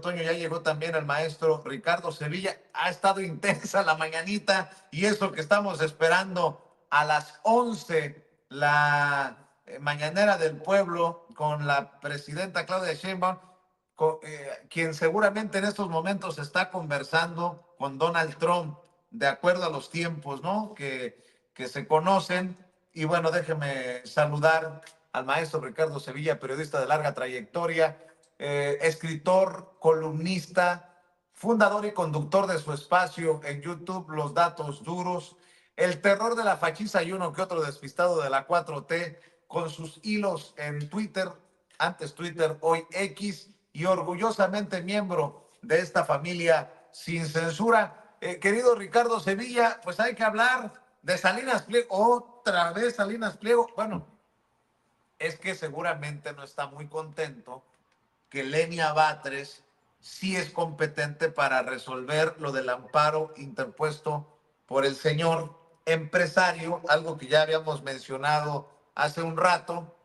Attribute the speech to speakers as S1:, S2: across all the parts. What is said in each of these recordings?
S1: Toño, ya llegó también el maestro Ricardo Sevilla. Ha estado intensa la mañanita y eso que estamos esperando a las 11, la mañanera del pueblo con la presidenta Claudia Sheinbaum, quien seguramente en estos momentos está conversando con Donald Trump, de acuerdo a los tiempos, ¿no? Que se conocen. Y bueno, déjeme saludar al maestro Ricardo Sevilla, periodista de larga trayectoria, escritor, columnista, fundador y conductor de su espacio en YouTube, Los Datos Duros, el terror de la fachiza y uno que otro despistado de la 4T, con sus hilos en Twitter, antes Twitter, hoy X, y orgullosamente miembro de esta familia sin censura. Querido Ricardo Sevilla, pues hay que hablar de Salinas Pliego, otra vez Salinas Pliego. Bueno, es que seguramente no está muy contento que Lenia Batres sí es competente para resolver lo del amparo interpuesto por el señor empresario, algo que ya habíamos mencionado hace un rato,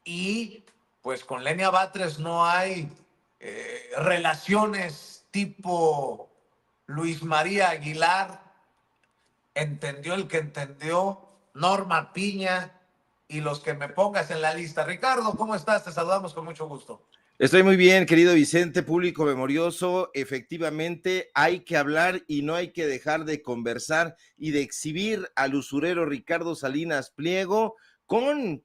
S1: y pues con Lenia Batres no hay relaciones tipo Luis María Aguilar, entendió el que entendió, Norma Piña y los que me pongas en la lista. Ricardo, ¿cómo estás? Te saludamos con mucho gusto.
S2: Estoy muy bien, querido Vicente, público memorioso. Efectivamente, hay que hablar y no hay que dejar de conversar y de exhibir al usurero Ricardo Salinas Pliego con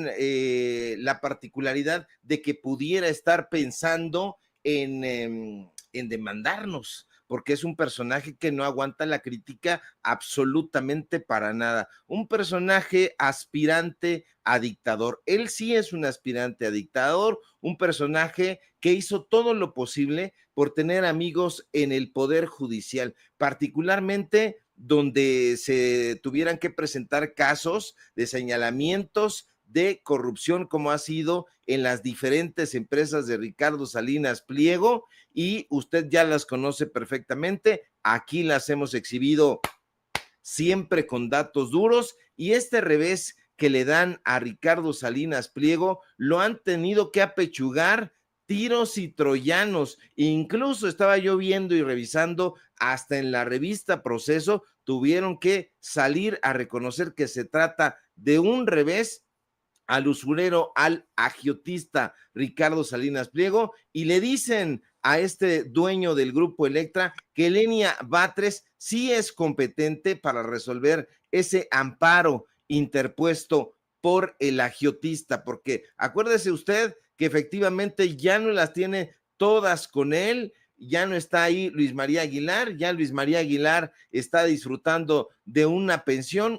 S2: la particularidad de que pudiera estar pensando en demandarnos, porque es un personaje que no aguanta la crítica absolutamente para nada. Un personaje aspirante a dictador. Él sí es un aspirante a dictador, un personaje que hizo todo lo posible por tener amigos en el Poder Judicial, particularmente donde se tuvieran que presentar casos de señalamientos de corrupción, como ha sido en las diferentes empresas de Ricardo Salinas Pliego, y usted ya las conoce perfectamente. Aquí las hemos exhibido siempre con datos duros, y este revés que le dan a Ricardo Salinas Pliego lo han tenido que apechugar tiros y troyanos. Incluso estaba yo viendo y revisando, hasta en la revista Proceso tuvieron que salir a reconocer que se trata de un revés al usurero, al agiotista Ricardo Salinas Pliego, y le dicen a este dueño del grupo Electra que Lenia Batres sí es competente para resolver ese amparo interpuesto por el agiotista, porque acuérdese usted que efectivamente ya no las tiene todas con él. Ya no está ahí Luis María Aguilar, ya Luis María Aguilar está disfrutando de una pensión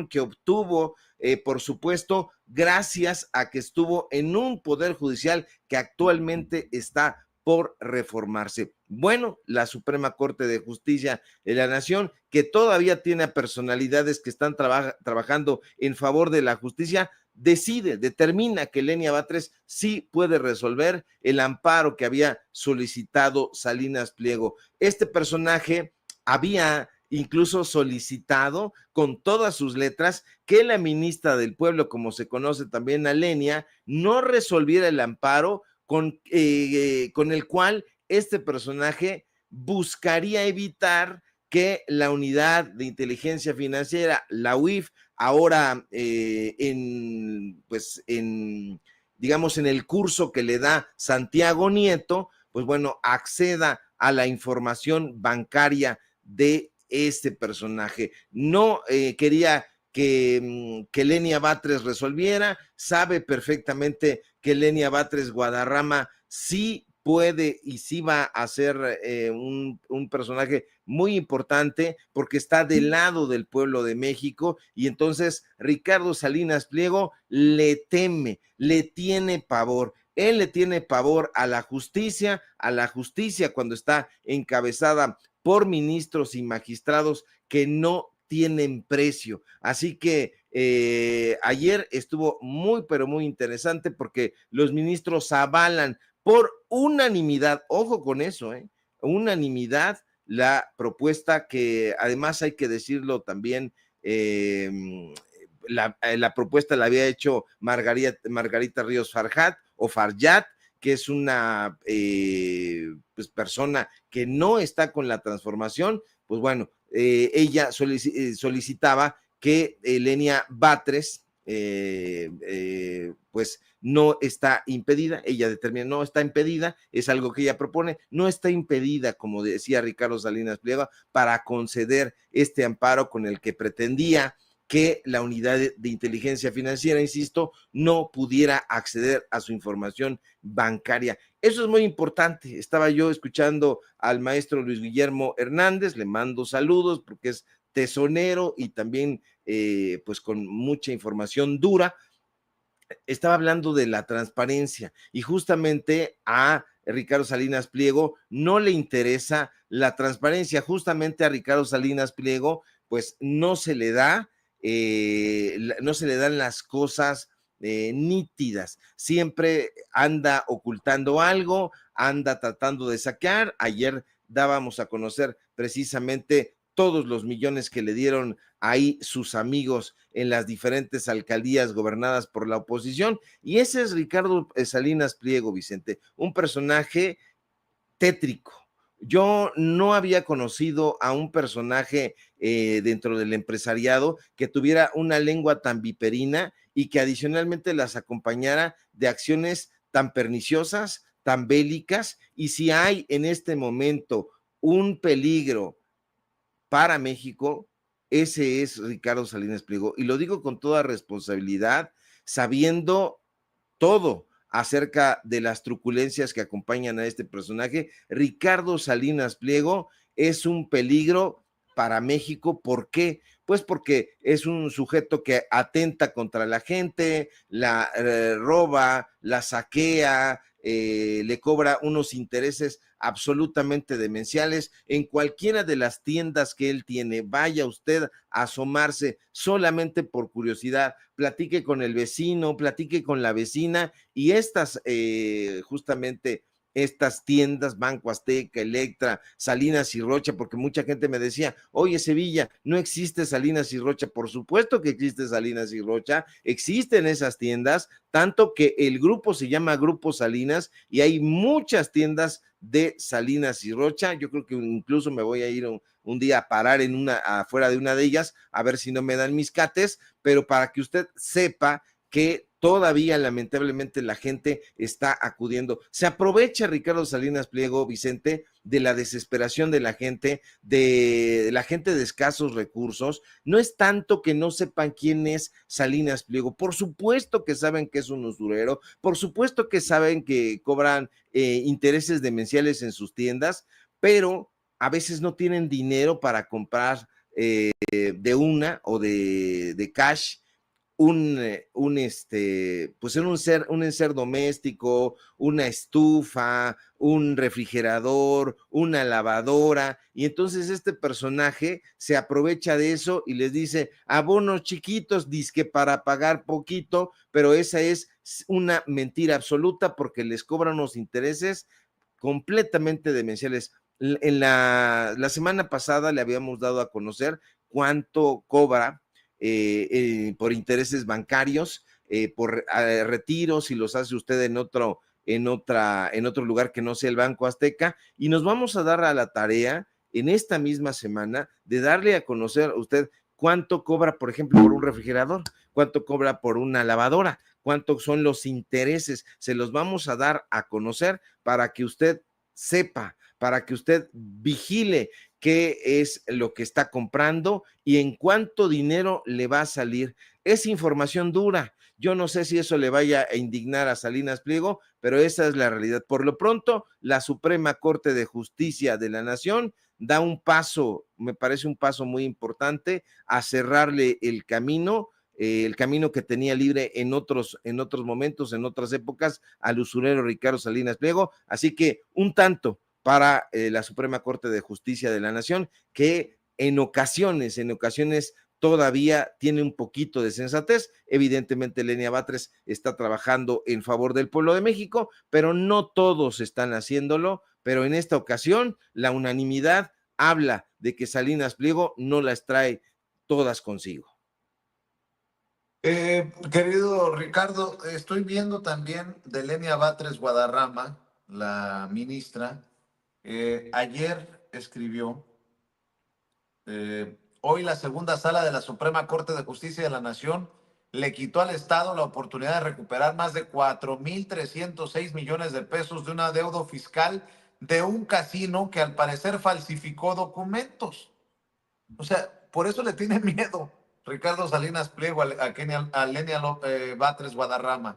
S2: que obtuvo, por supuesto, gracias a que estuvo en un poder judicial que actualmente está por reformarse. Bueno, la Suprema Corte de Justicia de la Nación, que todavía tiene a personalidades que están trabajando en favor de la justicia, determina que Lenia Batres sí puede resolver el amparo que había solicitado Salinas Pliego. Este personaje había incluso solicitado con todas sus letras que la ministra del Pueblo, como se conoce también a Lenia, no resolviera el amparo con el cual este personaje buscaría evitar que la unidad de inteligencia financiera, la UIF, ahora digamos, en el curso que le da Santiago Nieto, pues bueno, acceda a la información bancaria de este personaje. No quería que Lenia Batres resolviera, sabe perfectamente que Lenia Batres Guadarrama sí puede y sí va a ser un personaje muy importante porque está del lado del pueblo de México, y entonces Ricardo Salinas Pliego le teme, le tiene pavor. Él le tiene pavor a la justicia cuando está encabezada por ministros y magistrados que no tienen precio. Así que ayer estuvo muy, pero muy interesante porque los ministros avalan por unanimidad, ojo con eso, unanimidad, la propuesta que además hay que decirlo también, la propuesta la había hecho Margarita Ríos Farjat o Farjat, que es una pues persona que no está con la transformación, pues bueno, ella solicitaba que Lenia Batres pues no está impedida, ella determina, no está impedida, es algo que ella propone, no está impedida, como decía Ricardo Salinas Pliego, para conceder este amparo con el que pretendía que la unidad de inteligencia financiera, insisto, no pudiera acceder a su información bancaria. Eso es muy importante. Estaba yo escuchando al maestro Luis Guillermo Hernández, le mando saludos porque es tesonero y también pues con mucha información dura. Estaba hablando de la transparencia y justamente a Ricardo Salinas Pliego no le interesa la transparencia, justamente a Ricardo Salinas Pliego pues no se le da, no se le dan las cosas nítidas, siempre anda ocultando algo, anda tratando de saquear. Ayer dábamos a conocer precisamente todos los millones que le dieron ahí sus amigos en las diferentes alcaldías gobernadas por la oposición, y ese es Ricardo Salinas Pliego, Vicente, un personaje tétrico. Yo no había conocido a un personaje dentro del empresariado que tuviera una lengua tan viperina y que adicionalmente las acompañara de acciones tan perniciosas, tan bélicas, y si hay en este momento un peligro para México, ese es Ricardo Salinas Pliego. Y lo digo con toda responsabilidad, sabiendo todo acerca de las truculencias que acompañan a este personaje. Ricardo Salinas Pliego es un peligro para México. ¿Por qué? Pues porque es un sujeto que atenta contra la gente, la roba, la saquea, le cobra unos intereses absolutamente demenciales en cualquiera de las tiendas que él tiene. Vaya usted a asomarse solamente por curiosidad, platique con el vecino, platique con la vecina, y estas justamente estas tiendas, Banco Azteca, Electra, Salinas y Rocha, porque mucha gente me decía, oye Sevilla, no existe Salinas y Rocha. Por supuesto que existe Salinas y Rocha, existen esas tiendas, tanto que el grupo se llama Grupo Salinas y hay muchas tiendas de Salinas y Rocha. Yo creo que incluso me voy a ir un día a parar en afuera de una de ellas, a ver si no me dan mis cates, pero para que usted sepa que todavía lamentablemente la gente está acudiendo. Se aprovecha Ricardo Salinas Pliego, Vicente, de la desesperación de la gente de escasos recursos. No es tanto que no sepan quién es Salinas Pliego, por supuesto que saben que es un usurero, por supuesto que saben que cobran intereses demenciales en sus tiendas, pero a veces no tienen dinero para comprar de una o de cash pues un enser doméstico, una estufa, un refrigerador, una lavadora, y entonces este personaje se aprovecha de eso y les dice abonos chiquitos, dizque para pagar poquito, pero esa es una mentira absoluta porque les cobran unos intereses completamente demenciales. En la semana pasada le habíamos dado a conocer cuánto cobra por intereses bancarios, por retiros, si los hace usted en otro lugar que no sea el Banco Azteca, y nos vamos a dar a la tarea en esta misma semana de darle a conocer a usted cuánto cobra, por ejemplo, por un refrigerador, cuánto cobra por una lavadora, cuántos son los intereses. Se los vamos a dar a conocer para que usted sepa, para que usted vigile qué es lo que está comprando y en cuánto dinero le va a salir. Es información dura. Yo no sé si eso le vaya a indignar a Salinas Pliego, pero esa es la realidad. Por lo pronto, la Suprema Corte de Justicia de la Nación da un paso, me parece un paso muy importante, a cerrarle el camino que tenía libre en otros momentos, en otras épocas, al usurero Ricardo Salinas Pliego. Así que un tanto para la Suprema Corte de Justicia de la Nación, que en ocasiones todavía tiene un poquito de sensatez. Evidentemente, Lenia Batres está trabajando en favor del pueblo de México, pero no todos están haciéndolo. Pero en esta ocasión, la unanimidad habla de que Salinas Pliego no las trae todas consigo.
S1: Querido Ricardo, estoy viendo también de Lenia Batres Guadarrama, la ministra, ayer escribió, hoy la segunda sala de la Suprema Corte de Justicia de la Nación le quitó al Estado la oportunidad de recuperar más de 4.306 millones de pesos de un adeudo fiscal de un casino que al parecer falsificó documentos. O sea, por eso le tiene miedo Ricardo Salinas Pliego a Lenia Batres Guadarrama.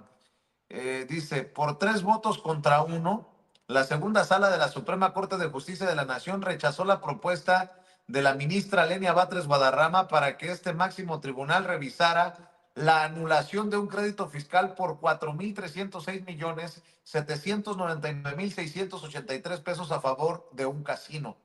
S1: Dice, por 3 votos contra 1, la segunda sala de la Suprema Corte de Justicia de la Nación rechazó la propuesta de la ministra Lenia Batres Guadarrama para que este máximo tribunal revisara la anulación de un crédito fiscal por 4.306.799.683 pesos a favor de un casino.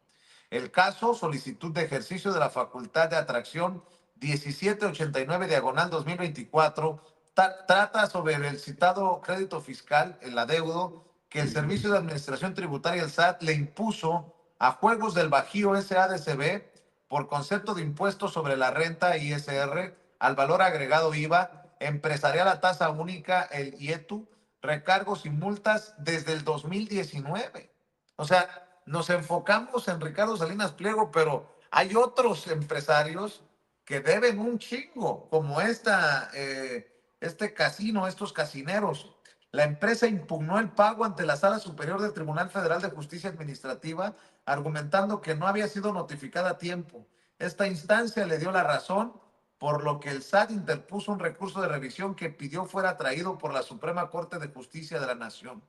S1: El caso, solicitud de ejercicio de la facultad de atracción 1789 diagonal 2024, trata sobre el citado crédito fiscal, el adeudo, que el Servicio de Administración Tributaria, el SAT, le impuso a Juegos del Bajío SADCB por concepto de impuesto sobre la renta ISR al valor agregado IVA, empresarial a tasa única, el IETU, recargos y multas desde el 2019. O sea, nos enfocamos en Ricardo Salinas Pliego, pero hay otros empresarios que deben un chingo, como este casino, estos casineros. La empresa impugnó el pago ante la Sala Superior del Tribunal Federal de Justicia Administrativa, argumentando que no había sido notificada a tiempo. Esta instancia le dio la razón, por lo que el SAT interpuso un recurso de revisión que pidió fuera traído por la Suprema Corte de Justicia de la Nación.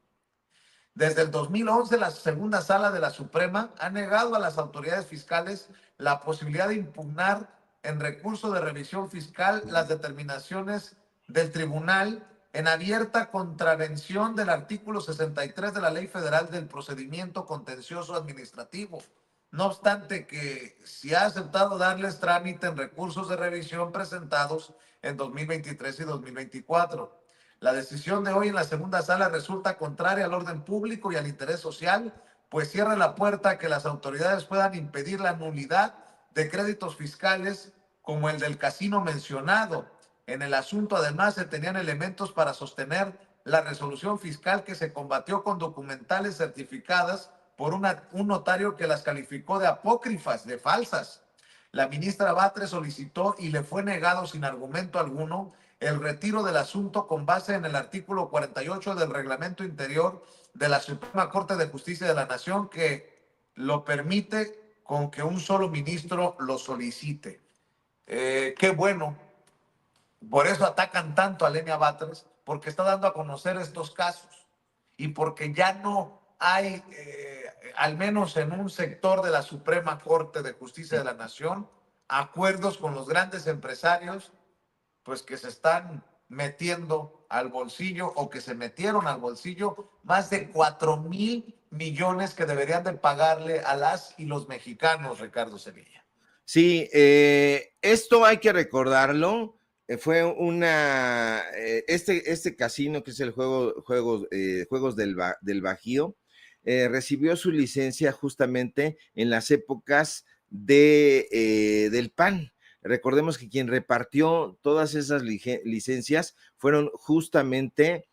S1: Desde el 2011, la segunda sala de la Suprema ha negado a las autoridades fiscales la posibilidad de impugnar en recurso de revisión fiscal las determinaciones del tribunal en abierta contravención del artículo 63 de la Ley Federal del Procedimiento Contencioso Administrativo. No obstante que si ha aceptado darles trámite en recursos de revisión presentados en 2023 y 2024. La decisión de hoy en la segunda sala resulta contraria al orden público y al interés social, pues cierra la puerta a que las autoridades puedan impedir la nulidad de créditos fiscales como el del casino mencionado. En el asunto, además, se tenían elementos para sostener la resolución fiscal que se combatió con documentales certificadas por un notario que las calificó de apócrifas, de falsas. La ministra Batres solicitó y le fue negado sin argumento alguno el retiro del asunto con base en el artículo 48 del Reglamento Interior de la Suprema Corte de Justicia de la Nación, que lo permite con que un solo ministro lo solicite. Qué bueno. Por eso atacan tanto a Lenia Batres, porque está dando a conocer estos casos y porque ya no hay, al menos en un sector de la Suprema Corte de Justicia de la Nación, acuerdos con los grandes empresarios, pues que se están metiendo al bolsillo o que se metieron al bolsillo más de 4.000 millones que deberían de pagarle a las y los mexicanos, Ricardo Sevilla.
S2: Sí, esto hay que recordarlo. Fue este casino que es el Juegos del Bajío, recibió su licencia justamente en las épocas del PAN. Recordemos que quien repartió todas esas licencias fueron justamente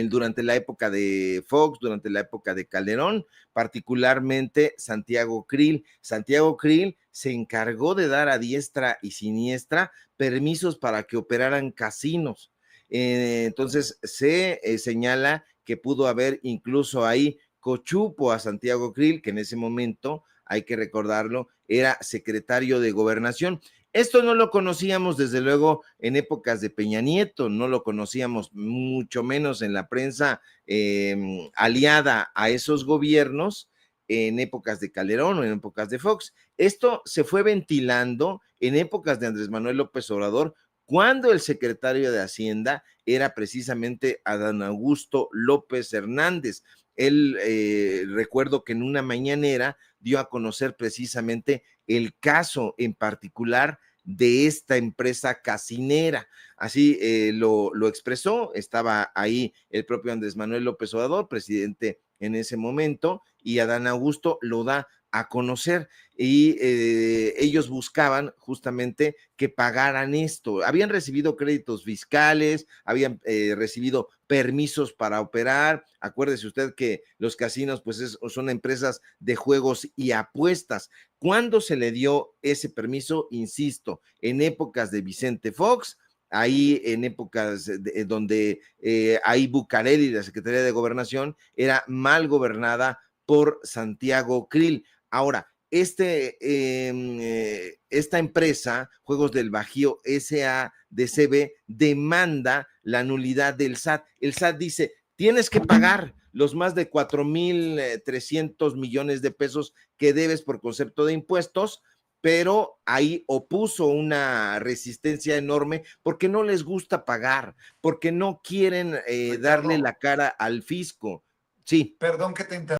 S2: durante la época de Fox, durante la época de Calderón, particularmente Santiago Krill. Santiago Krill se encargó de dar a diestra y siniestra permisos para que operaran casinos. Entonces se señala que pudo haber incluso ahí cochupo a Santiago Krill, que en ese momento, hay que recordarlo, era secretario de Gobernación. Esto no lo conocíamos, desde luego, en épocas de Peña Nieto, no lo conocíamos mucho menos en la prensa aliada a esos gobiernos, en épocas de Calderón o en épocas de Fox. Esto se fue ventilando en épocas de Andrés Manuel López Obrador, cuando el secretario de Hacienda era precisamente Adán Augusto López Hernández. Él, recuerdo que en una mañanera dio a conocer precisamente el caso en particular de esta empresa casinera. Así lo expresó. Estaba ahí el propio Andrés Manuel López Obrador, presidente en ese momento, y Adán Augusto lo da a conocer, y ellos buscaban justamente que pagaran esto. Habían recibido créditos fiscales, habían recibido permisos para operar. Acuérdese usted que los casinos pues son empresas de juegos y apuestas. ¿Cuándo se le dio ese permiso? Insisto, en épocas de Vicente Fox, ahí en épocas donde ahí Bucareli, la Secretaría de Gobernación, era mal gobernada por Santiago Krill. Ahora, esta empresa, Juegos del Bajío SADCB, demanda la nulidad del SAT. El SAT dice, tienes que pagar los más de 4,300 millones de pesos que debes por concepto de impuestos, pero ahí opuso una resistencia enorme porque no les gusta pagar, porque no quieren darle la cara al fisco. Sí.
S1: Perdón que te interrumpa.